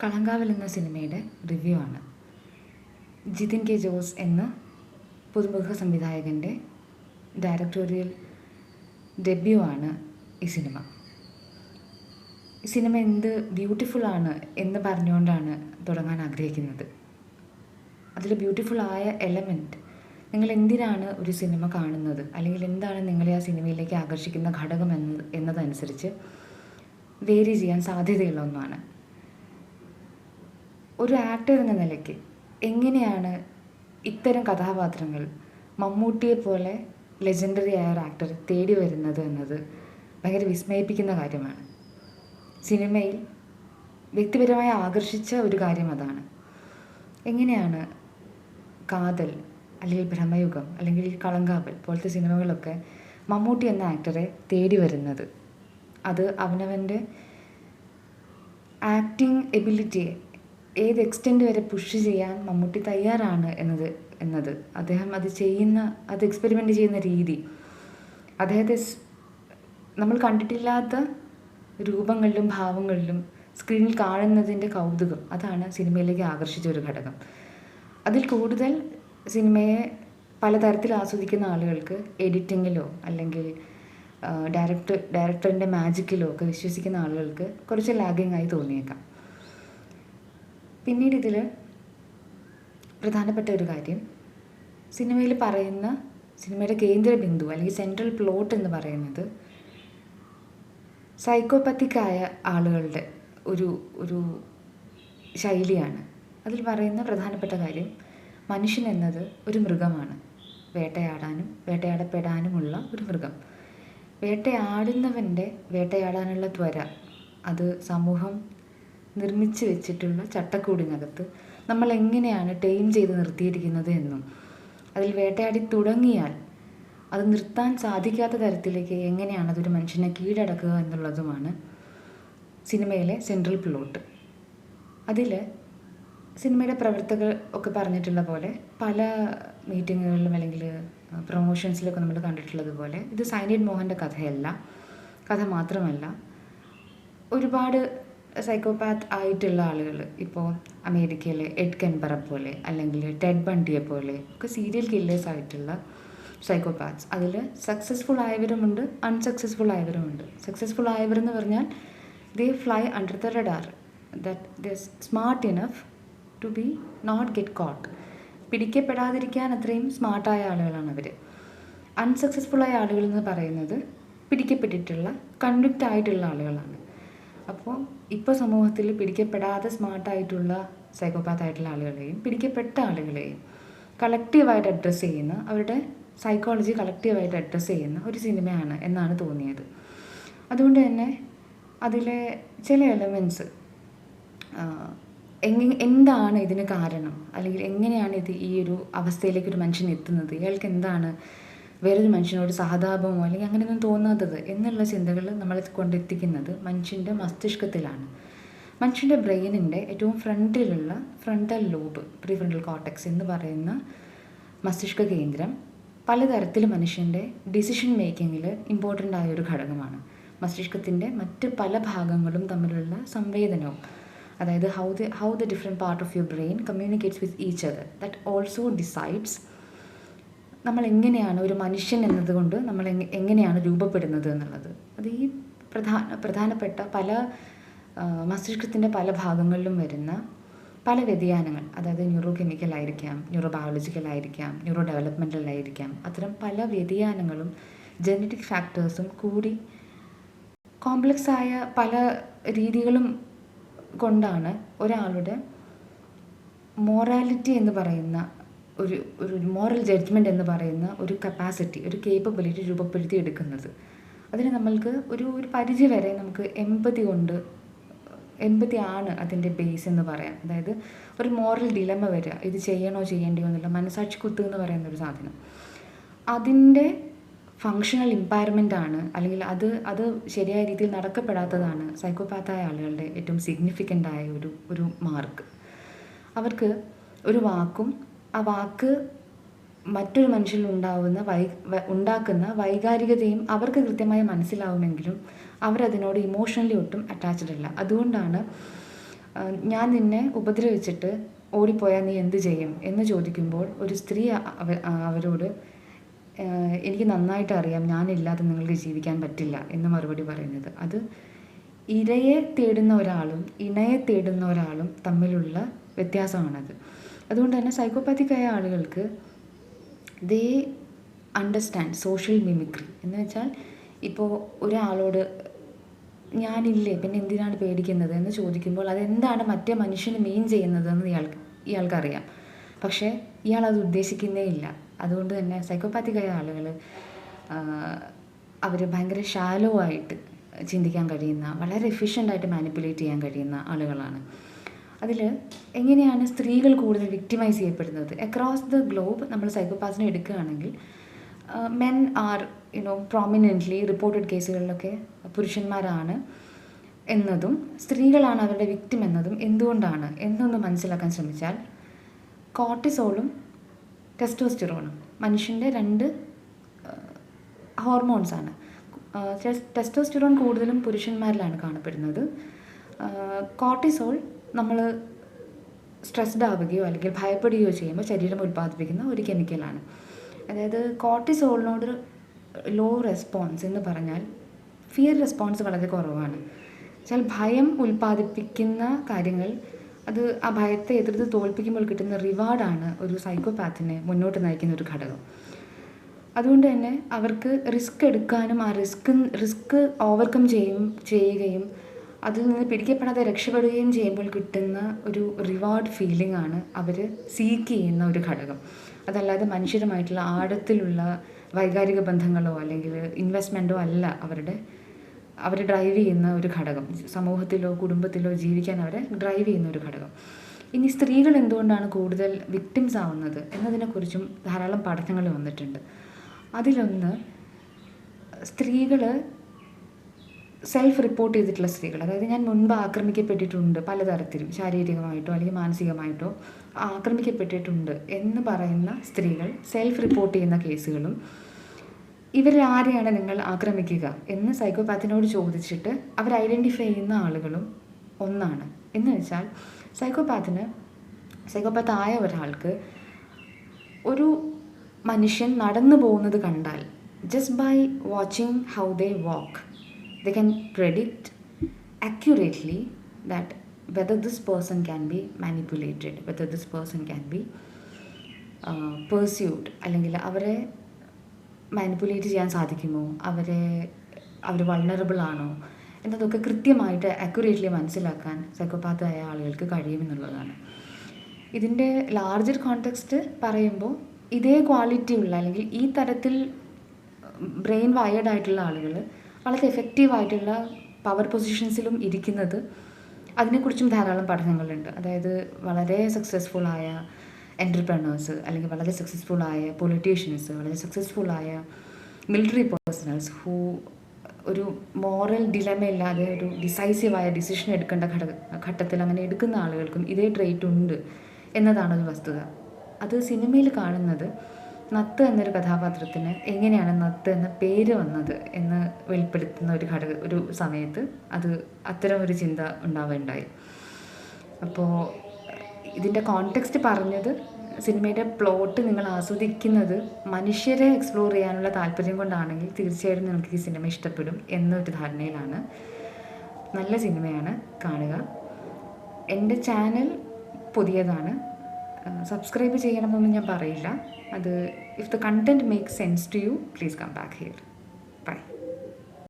കളങ്കാവൽ എന്ന സിനിമയുടെ റിവ്യൂ ആണ്. ജിതിൻ കെ ജോസ് എന്ന പുതുമുഖ സംവിധായകൻ്റെ ഡയറക്ടോറിയൽ ഡെബ്യൂ ആണ് ഈ സിനിമ. ഈ സിനിമ എന്ത് ബ്യൂട്ടിഫുള്ളാണ് എന്ന് പറഞ്ഞുകൊണ്ടാണ് തുടങ്ങാൻ ആഗ്രഹിക്കുന്നത്. അതിൽ ബ്യൂട്ടിഫുള്ളായ എലമെൻറ്റ്, നിങ്ങൾ എന്തിനാണ് ഒരു സിനിമ കാണുന്നത്, അല്ലെങ്കിൽ എന്താണ് നിങ്ങളെ ആ സിനിമയിലേക്ക് ആകർഷിക്കുന്ന ഘടകം എന്നതനുസരിച്ച് വേരി ചെയ്യാൻ സാധ്യതയുള്ള ഒന്നാണ്. ഒരു ആക്ടർ എന്ന നിലയ്ക്ക് എങ്ങനെയാണ് ഇത്തരം കഥാപാത്രങ്ങൾ മമ്മൂട്ടിയെ പോലെ ലെജൻഡറി ആയ ഒരു ആക്ടർ തേടി വരുന്നത് എന്നത് ഭയങ്കര വിസ്മയിപ്പിക്കുന്ന കാര്യമാണ്. സിനിമയിൽ വ്യക്തിപരമായി ആകർഷിച്ച ഒരു കാര്യം അതാണ്. എങ്ങനെയാണ് കാതൽ അല്ലെങ്കിൽ ഭ്രമയുഗം അല്ലെങ്കിൽ കളങ്കാവൽ പോലത്തെ സിനിമകളൊക്കെ മമ്മൂട്ടി എന്ന ആക്ടറെ തേടി വരുന്നത്? അത് അവനവൻ്റെ ആക്ടിങ് എബിലിറ്റിയെ ഏത് എക്സ്റ്റെൻറ്റ് വരെ പുഷ് ചെയ്യാൻ മമ്മൂട്ടി തയ്യാറാണ് എന്നത് അദ്ദേഹം അത് എക്സ്പെരിമെൻ്റ് ചെയ്യുന്ന രീതി, അദ്ദേഹത്തെ നമ്മൾ കണ്ടിട്ടില്ലാത്ത രൂപങ്ങളിലും ഭാവങ്ങളിലും സ്ക്രീനിൽ കാണുന്നതിൻ്റെ കൗതുകം, അതാണ് സിനിമയിലേക്ക് ആകർഷിച്ച ഒരു ഘടകം. അതിൽ കൂടുതൽ സിനിമയെ പലതരത്തിൽ ആസ്വദിക്കുന്ന ആളുകൾക്ക് എഡിറ്റിങ്ങിലോ അല്ലെങ്കിൽ ഡയറക്ടറിൻ്റെ മാജിക്കിലോ ഒക്കെ വിശ്വസിക്കുന്ന ആളുകൾക്ക് കുറച്ച് ലാഗിങ് ആയി തോന്നിയേക്കാം. പിന്നീട് ഇതിൽ പ്രധാനപ്പെട്ട ഒരു കാര്യം, സിനിമയുടെ കേന്ദ്ര ബിന്ദു അല്ലെങ്കിൽ സെൻട്രൽ പ്ലോട്ട് എന്ന് പറയുന്നത് സൈക്കോപ്പത്തിക്കായ ആളുകളുടെ ഒരു ശൈലിയാണ്. അതിൽ പറയുന്ന പ്രധാനപ്പെട്ട കാര്യം, മനുഷ്യൻ എന്നത് ഒരു മൃഗമാണ്, വേട്ടയാടാനും വേട്ടയാടപ്പെടാനുമുള്ള ഒരു മൃഗം. വേട്ടയാടുന്നവൻ്റെ വേട്ടയാടാനുള്ള ത്വര, അത് സമൂഹം നിർമ്മിച്ച് വെച്ചിട്ടുള്ള ചട്ടക്കൂടിനകത്ത് നമ്മൾ എങ്ങനെയാണ് ടൈം ചെയ്ത് നിർത്തിയിരിക്കുന്നത് എന്നും, അതിൽ വേട്ടയാടി തുടങ്ങിയാൽ അത് നിർത്താൻ സാധിക്കാത്ത തരത്തിലേക്ക് എങ്ങനെയാണ് അതൊരു മനുഷ്യനെ കീഴടക്കുക എന്നുള്ളതുമാണ് സിനിമയിലെ സെൻട്രൽ പ്ലോട്ട്. അതിൽ സിനിമയുടെ പ്രവർത്തകർ ഒക്കെ പറഞ്ഞിട്ടുള്ള പോലെ, പല മീറ്റിങ്ങുകളിലും അല്ലെങ്കിൽ പ്രൊമോഷൻസിലൊക്കെ നമ്മൾ കണ്ടിട്ടുള്ളത് പോലെ, ഇത് സൈനൈഡ് മോഹൻ്റെ കഥ മാത്രമല്ല, ഒരുപാട് സൈക്കോപാത്ത് ആയിട്ടുള്ള ആളുകൾ, ഇപ്പോൾ അമേരിക്കയിലെ എഡ് കെൻബറ പോലെ അല്ലെങ്കിൽ ടെഡ് ബണ്ടിയെ പോലെ ഒക്കെ സീരിയൽ കില്ലേഴ്സ് ആയിട്ടുള്ള സൈക്കോപാത്സ്, അതിൽ സക്സസ്ഫുൾ ആയവരുമുണ്ട്, അൺസക്സസ്ഫുൾ ആയവരുമുണ്ട്. സക്സസ്ഫുൾ ആയവരെന്ന് പറഞ്ഞാൽ they fly under the radar, that they smart enough to be not get caught. പിടിക്കപ്പെടാതിരിക്കാൻ അത്രയും സ്മാർട്ടായ ആളുകളാണ് അവർ. അൺസക്സസ്ഫുള്ളായ ആളുകൾ എന്ന് പറയുന്നത് പിടിക്കപ്പെട്ടിട്ടുള്ള കൺവിക്റ്റ് ആയിട്ടുള്ള ആളുകളാണ്. അപ്പോൾ ഇപ്പോൾ സമൂഹത്തിൽ പിടിക്കപ്പെടാതെ സ്മാർട്ടായിട്ടുള്ള സൈക്കോപാത്തായിട്ടുള്ള ആളുകളെയും പിടിക്കപ്പെട്ട ആളുകളെയും കളക്റ്റീവായിട്ട് അഡ്രസ്സ് ചെയ്യുന്ന, അവരുടെ സൈക്കോളജി കളക്റ്റീവായിട്ട് അഡ്രസ്സ് ചെയ്യുന്ന ഒരു സിനിമയാണ് എന്നാണ് തോന്നിയത്. അതുകൊണ്ട് തന്നെ അതിലെ ചില എലമെൻറ്റ്സ്, എന്താണ് ഇതിന് കാരണം, അല്ലെങ്കിൽ എങ്ങനെയാണ് ഈ ഒരു അവസ്ഥയിലേക്ക് ഒരു മനുഷ്യൻ എത്തുന്നത്, ഇയാൾക്ക് എന്താണ് വേറൊരു മനുഷ്യനോട് സഹതാപമോ അല്ലെങ്കിൽ അങ്ങനെയൊന്നും തോന്നാത്തത് എന്നുള്ള ചിന്തകൾ നമ്മളെ കൊണ്ടെത്തിക്കുന്നത് മനുഷ്യൻ്റെ മസ്തിഷ്കത്തിലാണ്. മനുഷ്യൻ്റെ ബ്രെയിനിൻ്റെ ഏറ്റവും ഫ്രണ്ടിലുള്ള ഫ്രണ്ടൽ ലോബ്, പ്രീഫ്രണ്ടൽ കോർട്ടെക്സ് എന്ന് പറയുന്ന മസ്തിഷ്ക കേന്ദ്രം പലതരത്തിൽ മനുഷ്യൻ്റെ ഡിസിഷൻ മേക്കിങ്ങിൽ ഇമ്പോർട്ടൻ്റ് ആയൊരു ഘടകമാണ്. മസ്തിഷ്കത്തിൻ്റെ മറ്റ് പല ഭാഗങ്ങളും തമ്മിലുള്ള സംവേദനവും, അതായത് how the different part of your brain communicates with each other, that also decides നമ്മൾ എങ്ങനെയാണ് ഒരു മനുഷ്യൻ എന്നതുകൊണ്ട് നമ്മൾ എങ്ങനെയാണ് രൂപപ്പെടുന്നത് എന്നുള്ളത്. അത് ഈ പ്രധാനപ്പെട്ട പല മസ്തിഷ്കത്തിൻ്റെ പല ഭാഗങ്ങളിലും വരുന്ന പല വ്യതിയാനങ്ങൾ, അതായത് ന്യൂറോ കെമിക്കലായിരിക്കാം, ന്യൂറോ ബയോളജിക്കലായിരിക്കാം, ന്യൂറോ ഡെവലപ്മെൻറ്റലായിരിക്കാം, അത്തരം പല വ്യതിയാനങ്ങളും ജനറ്റിക് ഫാക്ടേഴ്സും കൂടി കോംപ്ലക്സ് ആയ പല രീതികളും കൊണ്ടാണ് ഒരാളുടെ മോറാലിറ്റി എന്ന് പറയുന്ന ഒരു മോറൽ ജഡ്ജ്മെൻറ്റ് എന്ന് പറയുന്ന ഒരു കപ്പാസിറ്റി, ഒരു കേപ്പബിലിറ്റി രൂപപ്പെടുത്തി എടുക്കുന്നത്. അതിന് നമ്മൾക്ക് ഒരു പരിധി വരെ നമുക്ക് എമ്പതി ആണ് അതിൻ്റെ ബേസ് എന്ന് പറയാം. അതായത് ഒരു മോറൽ ഡിലമ വരിക, ഇത് ചെയ്യണോ ചെയ്യേണ്ടിയോ എന്നുള്ള മനസാക്ഷി കുത്ത് എന്ന് പറയുന്ന ഒരു സാധനം, അതിൻ്റെ ഫങ്ഷണൽ ഇമ്പയർമെൻ്റ് ആണ്, അല്ലെങ്കിൽ അത് ശരിയായ രീതിയിൽ നടക്കപ്പെടാത്തതാണ് സൈക്കോപാത്തായ ആളുകളുടെ ഏറ്റവും സിഗ്നിഫിക്കൻ്റ് ആയ ഒരു മാർക്ക്. അവർക്ക് ഒരു വാക്കും ആ വാക്ക് മറ്റൊരു മനുഷ്യനിൽ ഉണ്ടാക്കുന്ന വൈകാരികതയും അവർക്ക് കൃത്യമായി മനസ്സിലാവുമെങ്കിലും അവരതിനോട് ഇമോഷണലി ഒട്ടും അറ്റാച്ച്ഡ് അല്ല. അതുകൊണ്ടാണ് ഞാൻ നിന്നെ ഉപദ്രവിച്ചിട്ട് ഓടിപ്പോയാൽ നീ എന്ത് ചെയ്യും എന്ന് ചോദിക്കുമ്പോൾ ഒരു സ്ത്രീ അവരോട് എനിക്ക് നന്നായിട്ട് അറിയാം ഞാനില്ലാതെ നിങ്ങൾക്ക് ജീവിക്കാൻ പറ്റില്ല എന്ന് മറുപടി പറയുന്നത്. അത് ഇരയെ തേടുന്ന ഒരാളും ഇണയെ തേടുന്ന ഒരാളും തമ്മിലുള്ള വ്യത്യാസമാണത്. അതുകൊണ്ട് തന്നെ സൈക്കോപാത്തിക്കായ ആളുകൾക്ക് ദേ അണ്ടർസ്റ്റാൻഡ് സോഷ്യൽ മിമിക്രി എന്ന് വെച്ചാൽ ഇപ്പോൾ ഒരാളോട് ഞാനില്ലേ പിന്നെ എന്തിനാണ് പേടിക്കുന്നത് എന്ന് ചോദിക്കുമ്പോൾ അതെന്താണ് മറ്റേ മനുഷ്യന് മീൻ ചെയ്യുന്നതെന്ന് ഇയാൾക്കറിയാം. പക്ഷേ ഇയാളത് ഉദ്ദേശിക്കുന്നേ ഇല്ല. അതുകൊണ്ട് തന്നെ സൈക്കോപാത്തിക്കായ ആളുകൾ അവർ ഭയങ്കര ഷാലോ ആയിട്ട് ചിന്തിക്കാൻ കഴിയുന്ന, വളരെ എഫിഷ്യൻ്റായിട്ട് മാനിപ്പുലേറ്റ് ചെയ്യാൻ കഴിയുന്ന ആളുകളാണ്. അതിൽ എങ്ങനെയാണ് സ്ത്രീകൾ കൂടുതൽ വിക്ടിമൈസ് ചെയ്യപ്പെടുന്നത്? അക്രോസ് ദ ഗ്ലോബ് നമ്മൾ സൈക്കോപാത്തിനെ എടുക്കുകയാണെങ്കിൽ മെൻ ആർ പ്രോമിനൻ്റ്ലി റിപ്പോർട്ടഡ് കേസുകളിലൊക്കെ പുരുഷന്മാരാണ് എന്നതും സ്ത്രീകളാണ് അവരുടെ വിക്ടിം എന്നതും എന്തുകൊണ്ടാണ് എന്നൊന്ന് മനസ്സിലാക്കാൻ ശ്രമിച്ചാൽ കോർട്ടിസോളും ടെസ്റ്റോസ്റ്റിറോണും മനുഷ്യൻ്റെ 2 ഹോർമോൺസാണ്. ടെസ്റ്റോസ്റ്റിറോൺ കൂടുതലും പുരുഷന്മാരിലാണ് കാണപ്പെടുന്നത്. കോർട്ടിസോൾ നമ്മൾ സ്ട്രെസ്ഡ് ആവുകയോ അല്ലെങ്കിൽ ഭയപ്പെടുകയോ ചെയ്യുമ്പോൾ ശരീരം ഉൽപ്പാദിപ്പിക്കുന്ന ഒരു കെമിക്കലാണ്. അതായത് കോർട്ടിസോളിനോട് ലോ റെസ്പോൺസ് എന്ന് പറഞ്ഞാൽ ഫിയർ റെസ്പോൺസ് വളരെ കുറവാണ്. വെച്ചാൽ ഭയം ഉൽപ്പാദിപ്പിക്കുന്ന കാര്യങ്ങൾ അത് ആ ഭയത്തെ എതിർത്ത് തോൽപ്പിക്കുമ്പോൾ കിട്ടുന്ന റിവാർഡാണ് ഒരു സൈക്കോപാത്തിനെ മുന്നോട്ട് നയിക്കുന്ന ഒരു ഘടകം. അതുകൊണ്ട് തന്നെ അവർക്ക് റിസ്ക് എടുക്കാനും ആ റിസ്ക് ഓവർകം ചെയ്യുകയും അതിൽ നിന്ന് പിടിക്കപ്പെടാതെ രക്ഷപ്പെടുകയും ചെയ്യുമ്പോൾ കിട്ടുന്ന ഒരു റിവാർഡ് ഫീലിംഗ് ആണ് അവർ സീക്ക് ചെയ്യുന്ന ഒരു ഘടകം. അതല്ലാതെ മനുഷ്യരുമായിട്ടുള്ള ആഴത്തിലുള്ള വൈകാരിക ബന്ധങ്ങളോ അല്ലെങ്കിൽ ഇൻവെസ്റ്റ്മെൻറ്റോ അല്ല അവർ ഡ്രൈവ് ചെയ്യുന്ന ഒരു ഘടകം. സമൂഹത്തിലോ കുടുംബത്തിലോ ജീവിക്കാൻ അവരെ ഡ്രൈവ് ചെയ്യുന്ന ഒരു ഘടകം. ഇനി സ്ത്രീകൾ എന്തുകൊണ്ടാണ് കൂടുതൽ വിക്ടിംസ് ആവുന്നത് എന്നതിനെക്കുറിച്ചും ധാരാളം പഠനങ്ങൾ വന്നിട്ടുണ്ട്. അതിലൊന്ന്, സ്ത്രീകൾ സെൽഫ് റിപ്പോർട്ട് ചെയ്തിട്ടുള്ള സ്ത്രീകൾ, അതായത് ഞാൻ മുൻപ് ആക്രമിക്കപ്പെട്ടിട്ടുണ്ട് പലതരത്തിലും ശാരീരികമായിട്ടോ അല്ലെങ്കിൽ മാനസികമായിട്ടോ ആക്രമിക്കപ്പെട്ടിട്ടുണ്ട് എന്ന് പറയുന്ന സ്ത്രീകൾ സെൽഫ് റിപ്പോർട്ട് ചെയ്യുന്ന കേസുകളും ഇവരാരെയാണ് നിങ്ങൾ ആക്രമിക്കുക എന്ന് സൈക്കോപാത്തിനോട് ചോദിച്ചിട്ട് അവർ ഐഡൻറ്റിഫൈ ചെയ്യുന്ന ആളുകളും ഒന്നാണ്. എന്ന് വെച്ചാൽ സൈക്കോപാത്തായ ഒരാൾക്ക് ഒരു മനുഷ്യൻ നടന്നു പോകുന്നത് കണ്ടാൽ just by watching how they walk they can predict accurately that whether this person can be manipulated, whether this person can be pursued, അല്ലെങ്കിൽ അവരെ മാനിപ്പുലേറ്റ് ചെയ്യാൻ സാധിക്കുമോ, അവർ വൾണറബിൾ ആണോ എന്നതൊക്കെ കൃത്യമായിട്ട് അക്യുറേറ്റ്ലി മനസ്സിലാക്കാൻ സൈക്കോപാത്തായ ആളുകൾക്ക് കഴിയുമെന്നുള്ളതാണ്. ഇതിൻ്റെ ലാർജർ കോണ്ടെക്സ്റ്റ് പറയുമ്പോൾ ഇതേ ക്വാളിറ്റി ഉള്ള അല്ലെങ്കിൽ ഈ തരത്തിൽ ബ്രെയിൻ വയേർഡ് ആയിട്ടുള്ള ആളുകൾ വളരെ എഫക്റ്റീവായിട്ടുള്ള പവർ പൊസിഷൻസിലും ഇരിക്കുന്നത്, അതിനെക്കുറിച്ചും ധാരാളം പഠനങ്ങളുണ്ട്. അതായത് വളരെ സക്സസ്ഫുള്ളായ എൻ്റർപ്രണേഴ്സ് അല്ലെങ്കിൽ വളരെ സക്സസ്ഫുള്ളായ പൊളിറ്റീഷ്യൻസ്, വളരെ സക്സസ്ഫുള്ളായ മിലിറ്ററി പേഴ്സണൽസ് ഒരു മോറൽ ഡിലമയില്ലാതെ ഒരു ഡിസൈസീവായ ഡിസിഷൻ എടുക്കേണ്ട ഘട്ടത്തിൽ അങ്ങനെ എടുക്കുന്ന ആളുകൾക്കും ഇതേ ട്രെയ്റ്റ് ഉണ്ട് എന്നതാണൊരു വസ്തുത. അത് സിനിമയിൽ കാണുന്നത് നത്ത് എന്നൊരു കഥാപാത്രത്തിന് എങ്ങനെയാണ് നത്ത് എന്ന പേര് വന്നത് എന്ന് വെളിപ്പെടുത്തുന്ന ഒരു സമയത്ത് അത്തരം ഒരു ചിന്ത ഉണ്ടാവുകയുണ്ടായി. അപ്പോൾ ഇതിൻ്റെ കോണ്ടെക്സ്റ്റ് പറഞ്ഞത് സിനിമയുടെ പ്ലോട്ട് നിങ്ങൾ ആസ്വദിക്കുന്നത് മനുഷ്യരെ എക്സ്പ്ലോർ ചെയ്യാനുള്ള താല്പര്യം കൊണ്ടാണെങ്കിൽ തീർച്ചയായിട്ടും നിങ്ങൾക്ക് ഈ സിനിമ ഇഷ്ടപ്പെടും എന്നൊരു ധാരണയിലാണ്. നല്ല സിനിമയാണ്, കാണുക. എൻ്റെ ചാനൽ പുതിയതാണ്, സബ്സ്ക്രൈബ് ചെയ്യണമെന്നൊന്നും ഞാൻ പറയില്ല. If the content makes sense to you, please come back here.